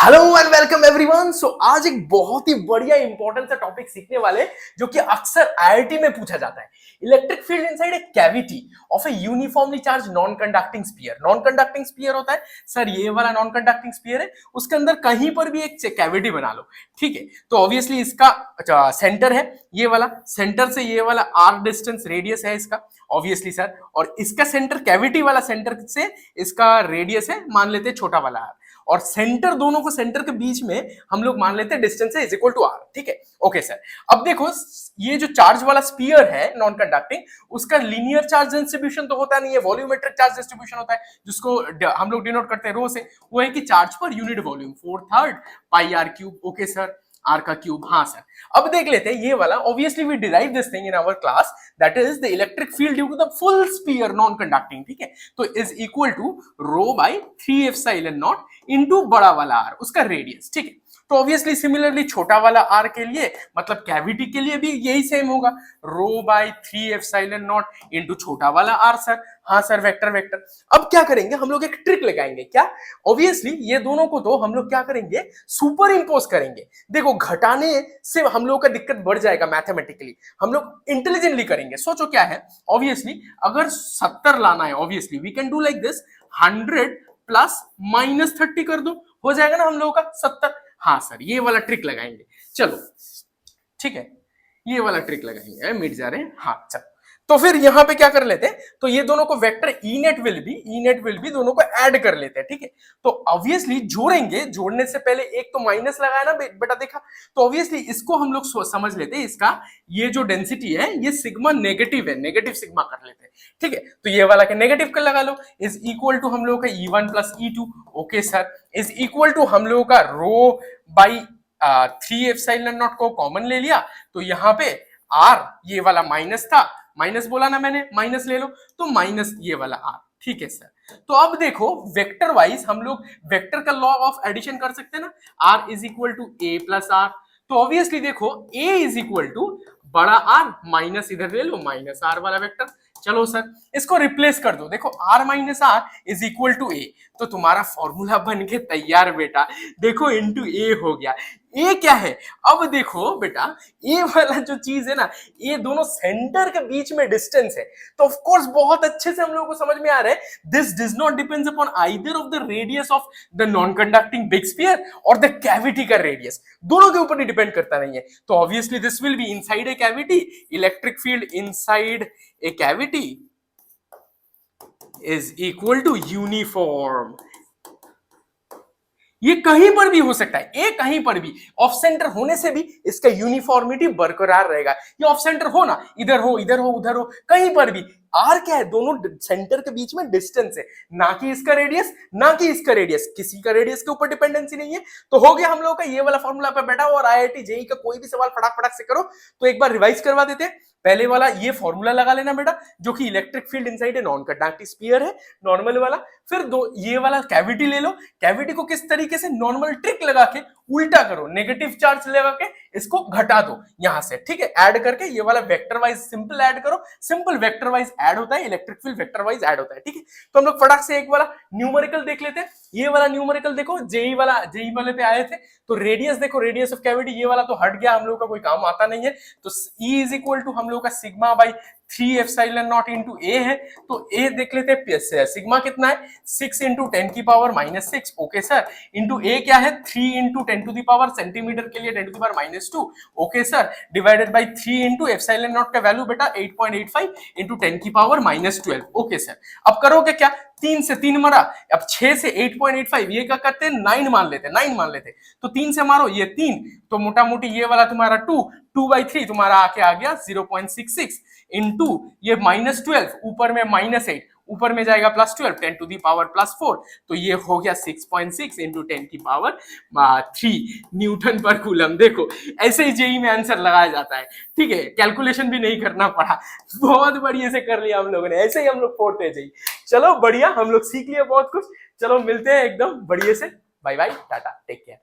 Hello and welcome everyone. So आज एक बहुत ही बढ़िया इंपॉर्टेंट सा टॉपिक सीखने वाले जो कि अक्सर आईआईटी में पूछा जाता है। Electric field inside a cavity of A uniformly charge non conducting sphere. Non conducting sphere होता है सर ये वाला नॉन कंडक्टिंग स्फीयर है, उसके अंदर कहीं पर भी एक कैविटी बना लो, ठीक है। तो ऑब्वियसली इसका सेंटर है ये वाला, सेंटर से ये वाला आर डिस्टेंस रेडियस है इसका ऑब्वियसली सर, और इसका सेंटर कैविटी वाला सेंटर से इसका रेडियस है, मान लेते हैं छोटा वाला आर, और सेंटर दोनों को सेंटर के बीच में हम लोग मान लेते हैं डिस्टेंस है इज इक्वल टू आर, ठीक है। ओके सर, अब देखो ये जो चार्ज वाला स्फीयर है नॉन कंडक्टिंग, उसका लीनियर चार्ज डिस्ट्रीब्यूशन तो होता नहीं है, वॉल्यूमेट्रिक चार्ज डिस्ट्रीब्यूशन होता है, जिसको हम लोग डिनोट करते हैं रो से। वो है कि charge per unit volume 4/3 pi R cube. Okay sir, R का क्यूब, हाँ सर। अब देख लेते हैं ये वाला, obviously we derive this thing in our class, that is the electric field due to the full sphere non conducting, ठीक है। तो is equal to rho by 3 epsilon not into बड़ा वाला आर, उसका रेडियस, ठीक है। तो ऑब्वियसली सिमिलरली छोटा वाला आर के लिए मतलब कैविटी के लिए भी यही सेम होगा, रो बाई 3 एप्सिलॉन नॉट इनटू छोटा वाला आर सर। हाँ सर, वेक्टर वेक्टर। अब क्या करेंगे हम लोग, एक ट्रिक लगाएंगे। क्या? ऑब्वियसली ये दोनों को तो हम लोग क्या करेंगे, सुपर इंपोज करेंगे। देखो घटाने से हम लोग का दिक्कत बढ़ जाएगा मैथमेटिकली, हम लोग इंटेलिजेंटली करेंगे। सोचो क्या है, ऑब्वियसली अगर 70 लाना है, obviously we can do like this, 100 plus -30 कर दो, हो जाएगा ना हम लोगों का 70। हाँ सर, ये वाला ट्रिक लगाएंगे, चलो ठीक है, ये वाला ट्रिक लगाएंगे, मिट जा रहे हैं। हाँ चलो, तो फिर यहां पे क्या कर लेते हैं, तो ये दोनों को vector E net will be दोनों को ऐड कर लेते हैं, ठीक है। तो ऑब्वियसली जोड़ेंगे, जोड़ने से पहले एक तो माइनस लगाया ना बेटा, देखा। तो ऑब्वियसली इसको हम लोग समझ लेते हैं, इसका ये जो डेंसिटी है ये सिग्मा नेगेटिव है, नेगेटिव सिग्मा कर लेते हैं, ठीक है। तो ये वाला के नेगेटिव का लगा लो, इज इक्वल टू हम लोग का E1 plus E2। Okay sir, is equal to हम लोग का रो बाई 3 एप्सिलॉन नॉट को कॉमन ले लिया, तो यहाँ पे आर ये वाला माइनस था, माइनस बोला ना मैंने, माइनस ले लो, तो माइनस ये वाला आर, ठीक है सर। तो अब देखो वेक्टर वाइज हम लोग वेक्टर का लॉ ऑफ एडिशन कर सकते हैं ना, R is equal to A plus R. तो ऑब्वियसली देखो ए इज इक्वल टू बड़ा आर माइनस इधर ले लो माइनस आर वाला वेक्टर। चलो सर, इसको रिप्लेस कर दो, देखो R minus R is equal to A, तो तुम्हारा फॉर्मूला बन के तैयार बेटा। देखो इंटू ए हो गया, ए क्या है, अब देखो बेटा ए वाला जो चीज है ना, ये दोनों सेंटर के बीच में डिस्टेंस है, तो ऑफ कोर्स बहुत अच्छे से हम लोगों को समझ में आ रहा है, this does not depends upon either of the radius of the non conducting big sphere और द कैविटी का रेडियस, दोनों के ऊपर ही डिपेंड करता नहीं है। तो obviously this will be inside a cavity, electric field inside a cavity is equal to uniform. ये कहीं पर भी हो सकता है, ए कहीं पर भी, ऑफ सेंटर होने से भी इसका यूनिफॉर्मिटी बरकरार रहेगा। ये ऑफ सेंटर हो ना, इधर हो इधर हो उधर हो, कहीं पर भी आर क्या है, दोनों सेंटर के बीच में डिस्टेंस है, ना कि इसका रेडियस ना कि इसका रेडियस, किसी का रेडियस के ऊपर डिपेंडेंसी नहीं है। तो हो गया हम लोग का ये वाला फॉर्मूला पे बेटा, और आईआईटी जेई का कोई भी सवाल फटाक फटाक से करो तो एक बार रिवाइज करवा देते हैं। पहले वाला ये फॉर्मूला लगा लेना बेटा, जो कि electric field inside a non conducting sphere है, नॉर्मल वाला। फिर दो ये वाला कैविटी ले लो, कैविटी को किस तरीके से नॉर्मल ट्रिक लगा के उल्टा करो, नेगेटिव चार्ज लगा के इसको घटा दो यहां से, ठीक है। ऐड करके ये वाला वेक्टर वाइज सिंपल ऐड करो, सिंपल वेक्टर वाइज ऐड होता है, electric field vector wise add होता है, ठीक है। तो हम लोग फटाक से एक वाला न्यूमेरिकल देख लेते हैं। ये वाला न्यूमेरिकल देखो, जेई वाले पे आए थे, तो रेडियस देखो, रेडियस ऑफ कैविटी ये वाला तो हट गया, हम लोग का कोई काम आता नहीं है। तो E इज इक्वल टू हम लोग का sigma by 3 epsilon not into A है, तो ए देख लेते हैं, सिग्मा कितना है, 6 इंटू 10 की power -6। Okay sir, into a क्या है, 3 into 10 to the power, centimetre के लिए 10 to the power -2। Okay sir, divided by 3 into epsilon naught का वैल्यू बेटा 8.85 इंटू 10 की पावर -12। ओके सर, अब करोगे क्या, 3 से 3 मरा, अब 6 से 8.85, ये क्या करते हैं 9 मान लेते, 9 मान लेते, तो 3 से मारो ये 3, तो मोटा मोटी ये वाला तुम्हारा 2/3 तुम्हारा आके आ गया 0.66 इंटू ये -12, ऊपर में -8, ऊपर में जाएगा +12, 10 टू दी पावर +4, तो ये हो गया 6.6 इंटू 10 की पावर 3 न्यूटन पर कूलम। देखो ऐसे ही जेई में आंसर लगाया जाता है, ठीक है, कैलकुलेशन भी नहीं करना पड़ा, बहुत बढ़िया से कर लिया हम लोगों ने, ऐसे ही हम लोग फोड़ते हैं जेई। चलो बढ़िया, हम लोग सीख लिया बहुत कुछ। चलो मिलते हैं एकदम बढ़िया से, bye bye, tata, take care.